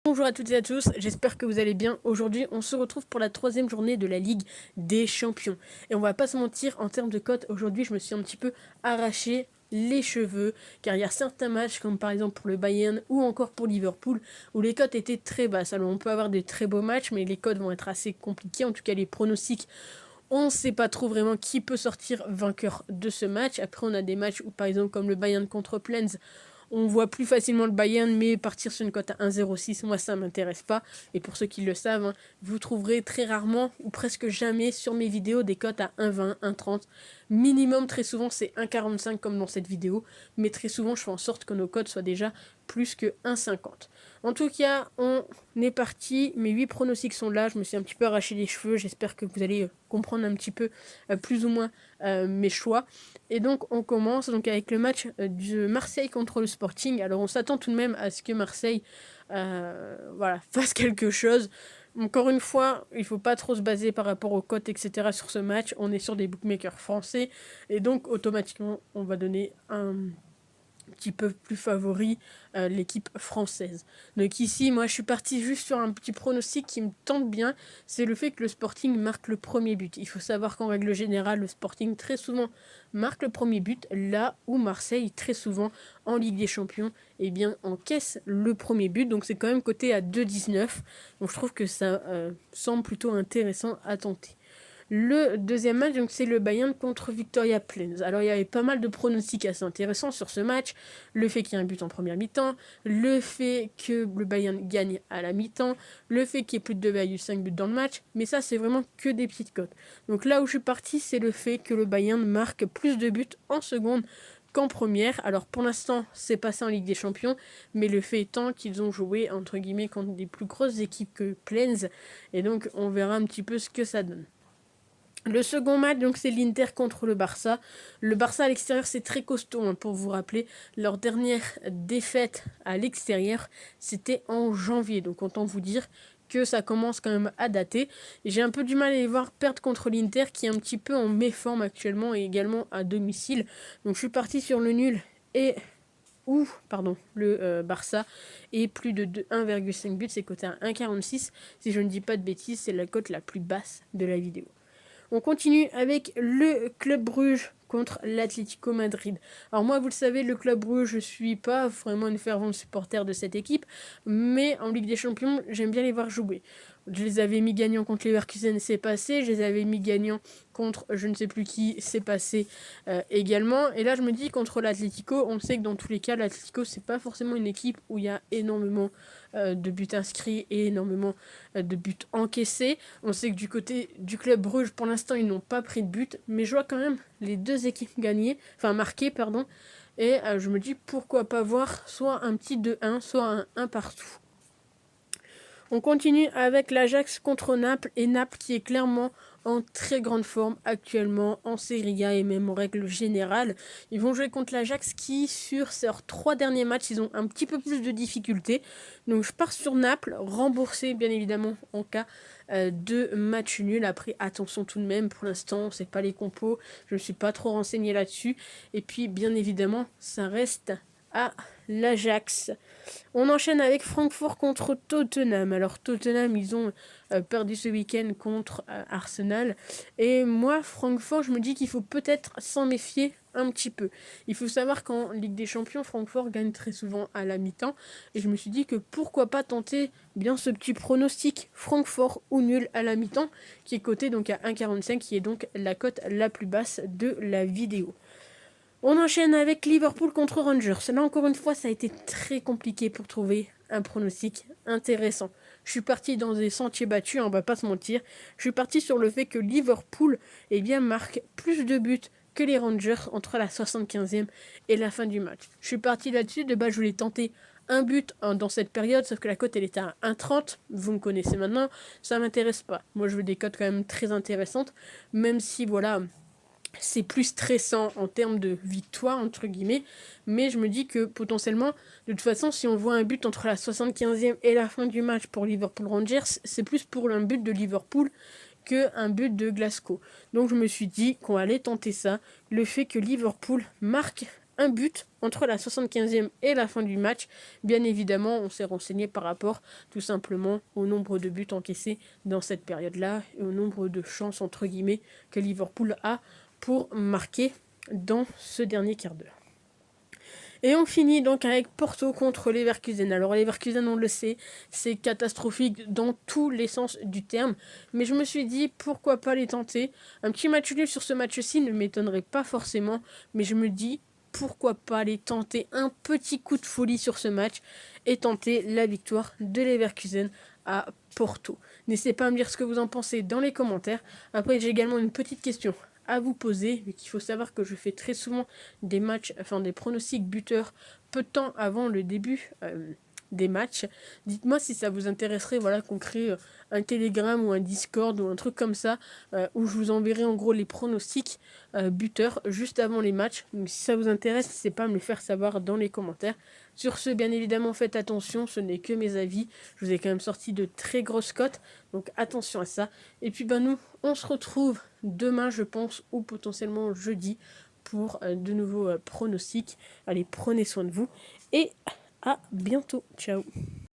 Bonjour à toutes et à tous, j'espère que vous allez bien. Aujourd'hui, on se retrouve pour la troisième journée de la Ligue des Champions. Et on va pas se mentir, en termes de cotes, aujourd'hui, je me suis un petit peu arraché les cheveux, car il y a certains matchs, comme par exemple pour le Bayern ou encore pour Liverpool, où les cotes étaient très basses. Alors on peut avoir des très beaux matchs, mais les cotes vont être assez compliquées, en tout cas les pronostics. On ne sait pas trop vraiment qui peut sortir vainqueur de ce match. Après, on a des matchs où, par exemple, comme le Bayern contre Plens, on voit plus facilement le Bayern, mais partir sur une cote à 1,06, moi ça m'intéresse pas. Et pour ceux qui le savent, vous trouverez très rarement ou presque jamais sur mes vidéos des cotes à 1,20, 1,30. Minimum, très souvent, c'est 1,45 comme dans cette vidéo. Mais très souvent, je fais en sorte que nos cotes soient déjà plus que 1,50. En tout cas, on est parti. Mes 8 pronostics sont là. Je me suis un petit peu arraché les cheveux. J'espère que vous allez comprendre un petit peu plus ou moins mes choix. Et donc on commence donc avec le match de Marseille contre le Sporting. Alors on s'attend tout de même à ce que Marseille fasse quelque chose. Encore une fois, il ne faut pas trop se baser par rapport aux cotes, etc. sur ce match. On est sur des bookmakers français. Et donc automatiquement, on va donner un petit peu plus favori l'équipe française. Donc ici, moi, je suis parti juste sur un petit pronostic qui me tente bien, c'est le fait que le Sporting marque le premier but. Il faut savoir qu'en règle générale, le Sporting très souvent marque le premier but, là où Marseille très souvent en Ligue des Champions, eh bien, encaisse le premier but. Donc c'est quand même coté à 2,19. Donc je trouve que ça semble plutôt intéressant à tenter. Le deuxième match, donc, c'est le Bayern contre Victoria Plens. Alors, il y avait pas mal de pronostics assez intéressants sur ce match. Le fait qu'il y ait un but en première mi-temps, le fait que le Bayern gagne à la mi-temps, le fait qu'il y ait plus de 2,5 buts dans le match. Mais ça, c'est vraiment que des petites cotes. Donc là où je suis parti, c'est le fait que le Bayern marque plus de buts en seconde qu'en première. Alors pour l'instant, c'est passé en Ligue des Champions, mais le fait étant qu'ils ont joué, entre guillemets, contre des plus grosses équipes que Plens. Et donc, on verra un petit peu ce que ça donne. Le second match, donc, c'est l'Inter contre le Barça. Le Barça à l'extérieur, c'est très costaud, pour vous rappeler. Leur dernière défaite à l'extérieur, c'était en janvier. Donc autant vous dire que ça commence quand même à dater. Et j'ai un peu du mal à les voir perdre contre l'Inter, qui est un petit peu en méforme actuellement et également à domicile. Donc je suis parti sur le nul et le Barça et plus de 1,5 buts, c'est coté à 1,46. Si je ne dis pas de bêtises, c'est la cote la plus basse de la vidéo. On continue avec le Club Bruges contre l'Atlético Madrid. Alors moi, vous le savez, le Club Bruges, je suis pas vraiment une fervente supporter de cette équipe, mais en Ligue des Champions, j'aime bien les voir jouer. Je les avais mis gagnants contre Leverkusen, c'est passé. Je les avais mis gagnants contre je ne sais plus qui, c'est passé également. Et là, je me dis, contre l'Atlético, on sait que dans tous les cas, l'Atlético, c'est pas forcément une équipe où il y a énormément de buts inscrits et énormément de buts encaissés. On sait que du côté du Club Bruges, pour l'instant, ils n'ont pas pris de but, mais je vois quand même les deux équipes marquées, pardon. Et je me dis, pourquoi pas voir soit un petit 2-1, soit un 1 partout. On continue avec l'Ajax contre Naples, et Naples qui est clairement en très grande forme actuellement en Serie A et même en règle générale. Ils vont jouer contre l'Ajax qui, sur leurs 3 derniers matchs, ils ont un petit peu plus de difficultés. Donc je pars sur Naples, remboursé bien évidemment en cas de match nul. Après, attention tout de même, pour l'instant, c'est pas les compos, je ne suis pas trop renseigné là-dessus. Et puis, bien évidemment, ça reste à l'Ajax. On enchaîne avec Francfort contre Tottenham. Alors Tottenham, ils ont perdu ce week-end contre Arsenal. Et moi, Francfort, je me dis qu'il faut peut-être s'en méfier un petit peu. Il faut savoir qu'en Ligue des Champions, Francfort gagne très souvent à la mi-temps. Et je me suis dit que pourquoi pas tenter bien ce petit pronostic Francfort ou nul à la mi-temps, qui est coté donc à 1,45, qui est donc la cote la plus basse de la vidéo. On enchaîne avec Liverpool contre Rangers. Là, encore une fois, ça a été très compliqué pour trouver un pronostic intéressant. Je suis parti dans des sentiers battus, on va pas se mentir. Je suis parti sur le fait que Liverpool marque plus de buts que les Rangers entre la 75e et la fin du match. Je suis parti là-dessus. De base, je voulais tenter un but dans cette période, sauf que la cote elle était à 1,30. Vous me connaissez maintenant, ça m'intéresse pas. Moi, je veux des cotes quand même très intéressantes, même si voilà, c'est plus stressant en termes de victoire, entre guillemets, mais je me dis que potentiellement, de toute façon, si on voit un but entre la 75e et la fin du match pour Liverpool Rangers, c'est plus pour un but de Liverpool qu'un but de Glasgow. Donc je me suis dit qu'on allait tenter ça, le fait que Liverpool marque un but entre la 75e et la fin du match. Bien évidemment, on s'est renseigné par rapport tout simplement au nombre de buts encaissés dans cette période-là et au nombre de chances entre guillemets que Liverpool a pour marquer dans ce dernier quart d'heure. Et on finit donc avec Porto contre Leverkusen. Alors Leverkusen, on le sait, c'est catastrophique dans tous les sens du terme. Mais je me suis dit, pourquoi pas les tenter. Un petit match nul sur ce match-ci ne m'étonnerait pas forcément. Mais je me dis, pourquoi pas les tenter un petit coup de folie sur ce match et tenter la victoire de Leverkusen à Porto. N'hésitez pas à me dire ce que vous en pensez dans les commentaires. Après, j'ai également une petite question à vous poser, vu qu'il faut savoir que je fais très souvent des matchs, enfin des pronostics buteurs peu de temps avant le début des matchs. Dites-moi si ça vous intéresserait, voilà, qu'on crée un Telegram ou un Discord ou un truc comme ça, où je vous enverrai en gros les pronostics buteurs juste avant les matchs. Donc si ça vous intéresse, n'hésitez pas à me le faire savoir dans les commentaires. Sur ce, bien évidemment, faites attention, ce n'est que mes avis. Je vous ai quand même sorti de très grosses cotes, donc attention à ça. Et puis nous, on se retrouve demain, je pense, ou potentiellement jeudi, pour de nouveaux pronostics. Allez, prenez soin de vous et à bientôt. Ciao.